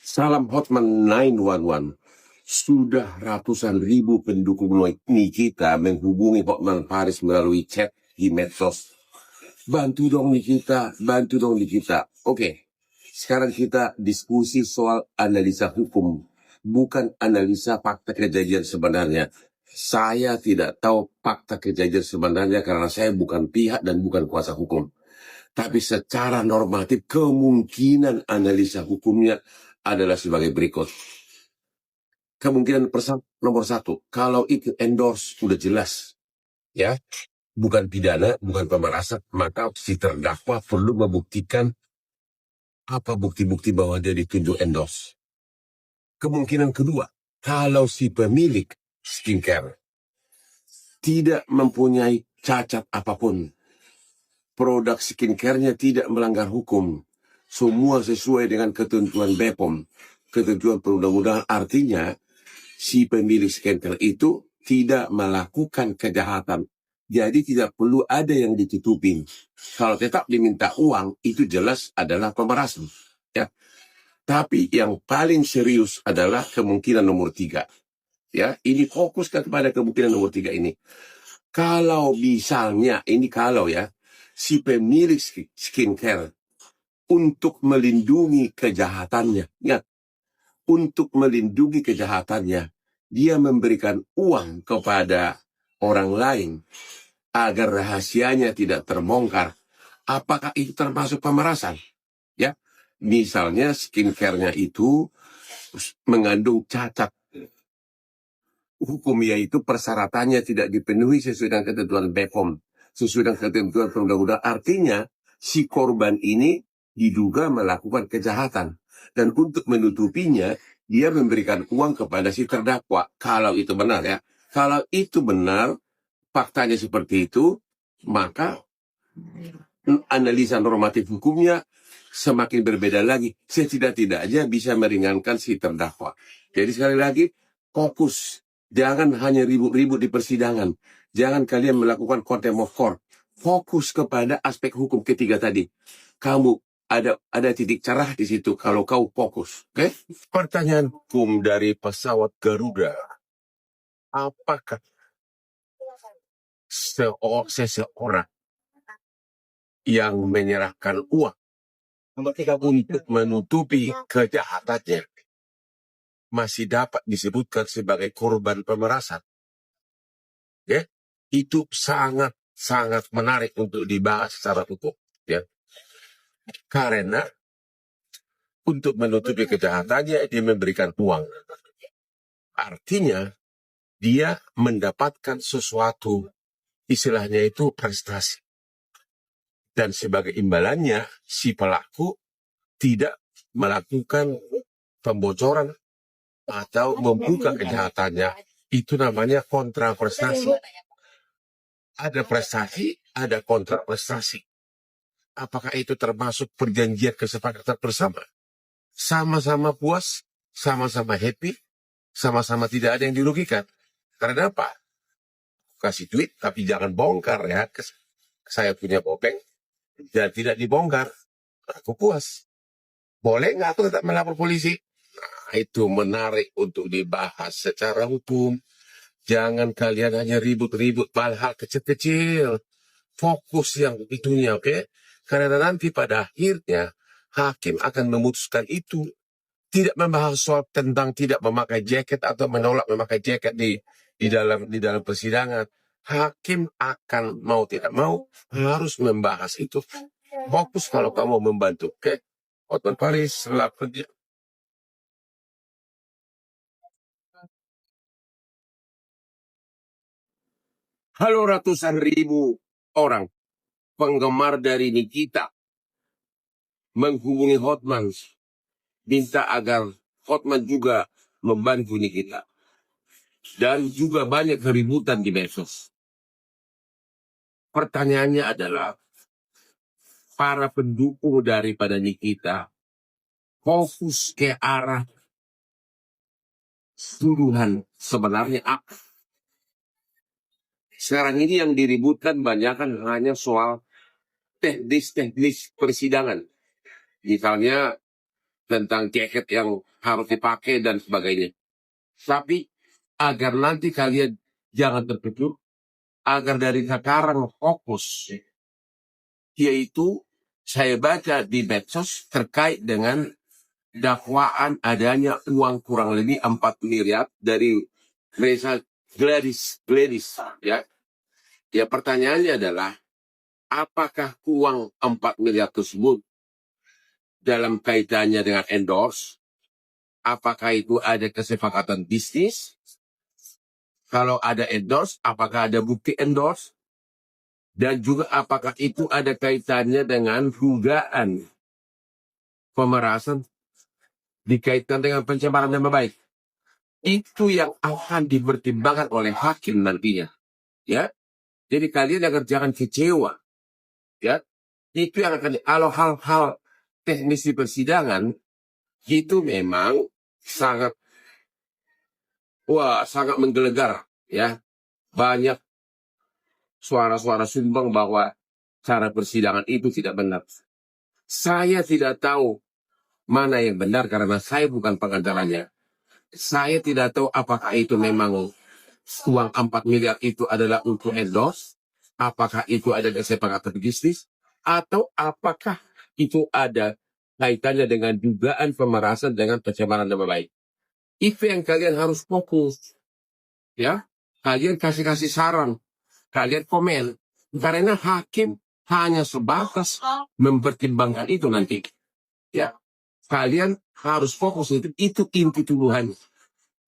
Salam Hotman 911. Sudah ratusan ribu pendukung Nikita menghubungi Hotman Paris melalui chat di medsos. Bantu dong Nikita, bantu dong Nikita. Oke, sekarang kita diskusi soal analisa hukum, bukan analisa fakta kejadian sebenarnya. Saya tidak tahu fakta kejadian sebenarnya karena saya bukan pihak dan bukan kuasa hukum. Tapi secara normatif kemungkinan analisa hukumnya adalah sebagai berikut. Kemungkinan nomor satu, kalau itu endorse udah jelas, ya, bukan pidana, bukan pemerasan, maka si terdakwa perlu membuktikan apa bukti-bukti bahwa dia ditunjuk endorse. Kemungkinan kedua, kalau si pemilik skincare tidak mempunyai cacat apapun, produk skincare-nya tidak melanggar hukum, semua sesuai dengan ketentuan BPOM, ketentuan perundang-undangan, artinya si pemilik skincare itu tidak melakukan kejahatan. Jadi tidak perlu ada yang ditutupin. Kalau tetap diminta uang, itu jelas adalah pemerasan. Ya. Tapi yang paling serius adalah kemungkinan nomor 3. Ya, ini fokuskan kepada kemungkinan nomor 3 ini. Kalau misalnya, ini kalau ya, si pemilik skincare untuk melindungi kejahatannya, ya, untuk melindungi kejahatannya, dia memberikan uang kepada orang lain agar rahasianya tidak terbongkar. Apakah itu termasuk pemerasan? Ya, misalnya skincare-nya itu mengandung cacat hukum, yaitu persyaratannya tidak dipenuhi sesuai dengan ketentuan BPOM, sesuai dengan ketentuan perundang-undangan. Artinya si korban ini diduga melakukan kejahatan, dan untuk menutupinya dia memberikan uang kepada si terdakwa. Kalau itu benar ya, kalau itu benar, faktanya seperti itu, maka analisa normatif hukumnya semakin berbeda lagi. Setidak-tidaknya bisa meringankan si terdakwa. Jadi sekali lagi, fokus. Jangan hanya ribut-ribut di persidangan. Jangan kalian melakukan contempt of court. Fokus kepada aspek hukum ketiga tadi. Kamu ada titik cerah di situ kalau kau fokus. Oke? Pertanyaan hukum dari pesawat Garuda. Apakah seseorang yang menyerahkan uang untuk menutupi kejahatannya masih dapat disebutkan sebagai korban pemerasan? Ya, itu sangat menarik untuk dibahas secara hukum. Ya, karena untuk menutupi kejahatannya dia memberikan uang. Artinya dia mendapatkan sesuatu, istilahnya itu prestasi. Dan sebagai imbalannya si pelaku tidak melakukan pembocoran atau membuka kejahatannya. Itu namanya kontra prestasi. Ada prestasi, ada kontra prestasi. Apakah itu termasuk perjanjian kesepakatan bersama? Sama-sama puas, sama-sama happy, sama-sama tidak ada yang dirugikan. Karena apa? Kasih duit, tapi jangan bongkar ya. Saya punya bopeng, dan tidak dibongkar. Aku puas. Boleh nggak aku tetap melapor polisi? Nah, itu menarik untuk dibahas secara hukum. Jangan kalian hanya ribut-ribut hal kecil-kecil. Fokus yang itunya, oke? Karena nanti pada akhirnya hakim akan memutuskan itu. Tidak membahas soal tentang tidak memakai jaket atau menolak memakai jaket di dalam persidangan. Hakim akan mau tidak mau harus membahas itu. Fokus kalau kamu membantu, oke? Hotman Paris, selamat kerja. Halo ratusan ribu orang penggemar dari Nikita menghubungi Hotman, minta agar Hotman juga membantu Nikita. Dan juga banyak keributan di medsos. Pertanyaannya adalah, para pendukung daripada Nikita fokus ke arah tuduhan sebenarnya apa? Sekarang ini yang diributkan banyak kan hanya soal teknis persidangan. Misalnya tentang jaket yang harus dipakai dan sebagainya. Tapi agar nanti kalian jangan terkejut, agar dari sekarang fokus, yaitu saya baca di medsos terkait dengan dakwaan adanya uang kurang lebih 4 miliar dari Reza Gladys, ya. Ya, pertanyaannya adalah apakah uang 4 miliar tersebut dalam kaitannya dengan endorse? Apakah itu ada kesepakatan bisnis? Kalau ada endorse, apakah ada bukti endorse? Dan juga apakah itu ada kaitannya dengan dugaan pemerasan dikaitkan dengan pencemaran nama baik? Itu yang akan dipertimbangkan oleh hakim nantinya, ya. Jadi kalian jangan kecewa, ya. Itu yang akan, kalau hal-hal teknis di persidangan itu memang sangat menggelegar, ya. Banyak suara-suara sumbang bahwa cara persidangan itu tidak benar. Saya tidak tahu mana yang benar karena saya bukan pengacaranya. Saya tidak tahu apakah itu memang uang 4 miliar itu adalah untuk endorse, apakah itu ada kesepakatan bisnis, atau apakah itu ada kaitannya dengan dugaan pemerasan dengan pencemaran nama baik. Itu yang kalian harus fokus, ya. Kalian kasih saran, kalian komen, karena hakim hanya sebatas mempertimbangkan itu nanti, ya. Kalian harus fokus itu inti tuduhan.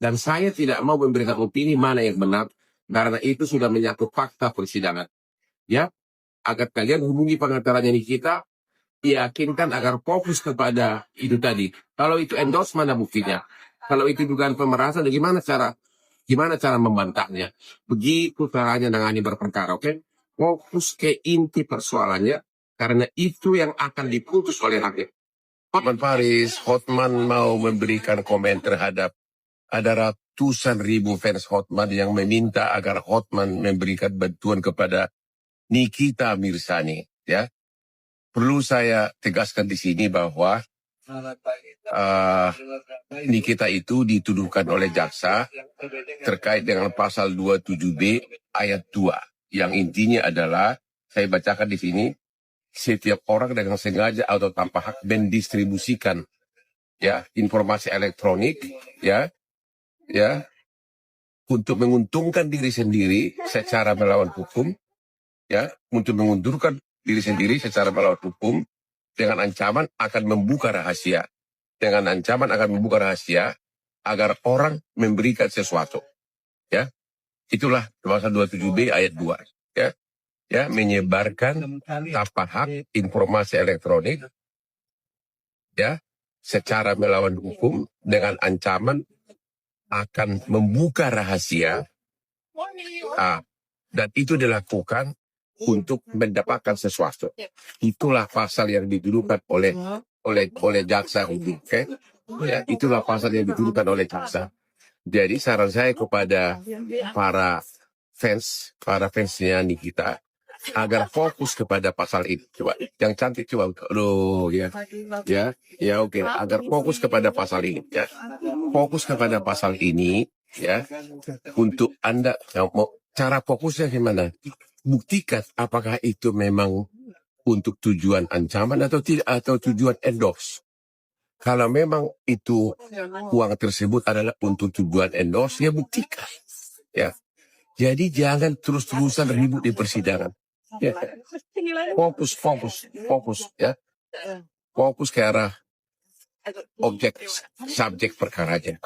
Dan saya tidak mau memberikan opini mana yang benar, karena itu sudah menyangkut fakta persidangan. Ya, agar kalian hubungi pengacaranya Nikita, yakinkan agar fokus kepada itu tadi. Kalau itu endorse, mana buktinya? Kalau itu dugaan pemerasan, gimana cara membantahnya? Begitu caranya nangani berperkara, oke? Fokus ke inti persoalannya, karena itu yang akan diputus oleh hakim. Hotman Paris, Hotman mau memberikan komen terhadap ada ratusan ribu fans Hotman yang meminta agar Hotman memberikan bantuan kepada Nikita Mirzani, ya. Perlu saya tegaskan di sini bahwa Nikita itu dituduhkan oleh jaksa terkait dengan pasal 27B ayat 2 yang intinya adalah, saya bacakan di sini, setiap orang dengan sengaja atau tanpa hak mendistribusikan, ya, informasi elektronik, ya, untuk menguntungkan diri sendiri secara melawan hukum, ya, untuk menguntungkan diri sendiri secara melawan hukum dengan ancaman akan membuka rahasia, agar orang memberikan sesuatu, ya. Itulah pasal 27B ayat 2, ya, menyebarkan tanpa hak informasi elektronik, ya, secara melawan hukum dengan ancaman akan membuka rahasia, dan itu dilakukan untuk mendapatkan sesuatu. Itulah pasal yang dituduhkan oleh jaksa, ya, itulah pasal yang dituduhkan oleh jaksa. Jadi saran saya kepada para fansnya Nikita agar fokus kepada pasal ini. Coba yang cantik, coba, oke. Agar fokus kepada pasal ini, ya. Fokus kepada pasal ini, ya. Untuk Anda, ya, cara fokusnya gimana? Buktikan apakah itu memang untuk tujuan ancaman atau tidak, atau tujuan endorse. Kalau memang itu uang tersebut adalah untuk tujuan endorse, ya buktikan, ya. Jadi jangan terus-terusan ribut di persidangan. Ya. Fokus, ya. Fokus ke arah subjek perkaranya.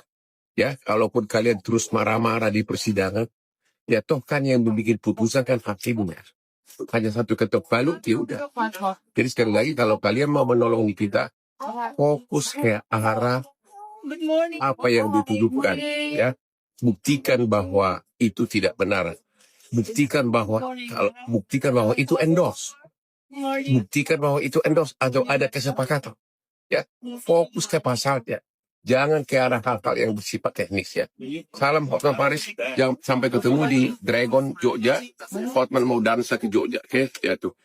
Ya, kalaupun kalian terus marah-marah di persidangan, ya toh kan yang membuat putusan kan hakimnya. Hanya satu ketok palu, ya udah. Jadi sekali lagi, kalau kalian mau menolong kita, fokus ke arah apa yang dituduhkan, ya. Buktikan bahwa itu tidak benar. Buktikan bahwa itu endorse. Buktikan bahwa itu endorse atau ada kesepakatan. Ya, fokus ke pasalnya. Jangan ke arah hal-hal yang bersifat teknis, ya. Salam Hotman Paris. Sampai ketemu di Dragon Jogja. Hotman mau dansa ke Jogja, oke? Ya tuh.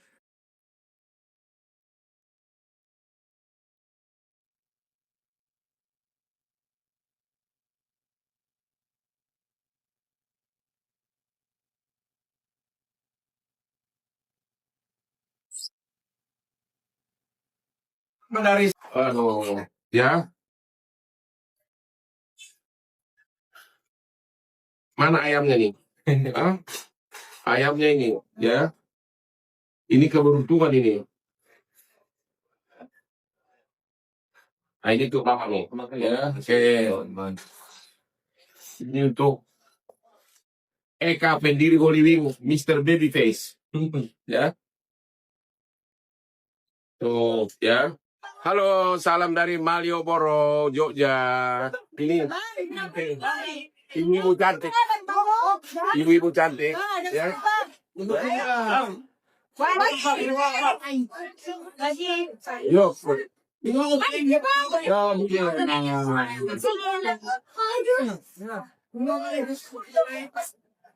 Dari ya. Mana ayamnya nih? Hah? Ayamnya ini, ya. Ini keberuntungan ini. Nah, ini tuh Bapak nih. Ya, oke. Ini untuk Eka pendiri Holy Wing, Mr. Babyface. Ya. Tuh, ya. Halo, salam dari Malioboro, Jogja. Ini ibu-ibu cantik. Ibu-ibu cantik, ya. Yuk.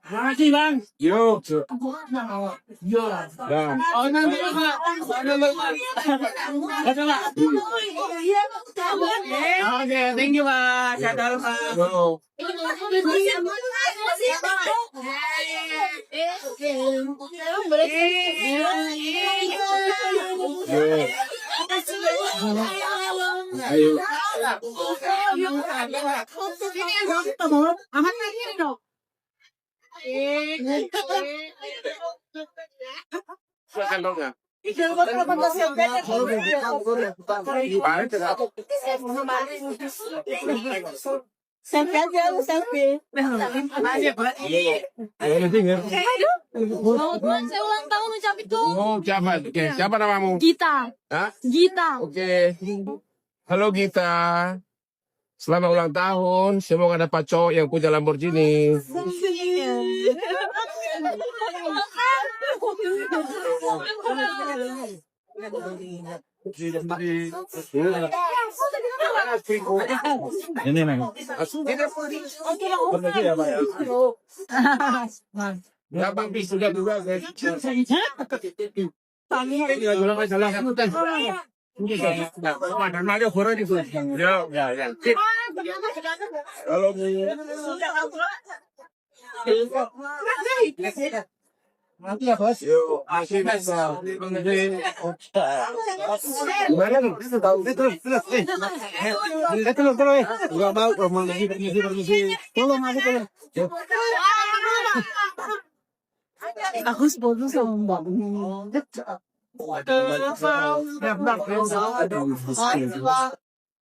Makasih bang. Yuk. Bang. Oh nanti pak. Oke, thank you pak. Sadar pak. Yuk. Yuk. Ayo. Silakan dong ya. Selfie aja, selfie. Saya ulang tahun ucapin tuh. Oh, siapa? Oke, siapa namamu? Gita. Hah? Gita. Oke. Halo Gita. Selamat ulang tahun. Semoga dapat cowok yang punya Lamborghini. Ini neng. Gampang bis sudah dua guys. Halo Bu. Nanti ya bos. Yuk, masih bisa. Gimana nih? Terus. Enggak mau permisi. Tolong masuk tolong. Aku sepuluh sama mbak.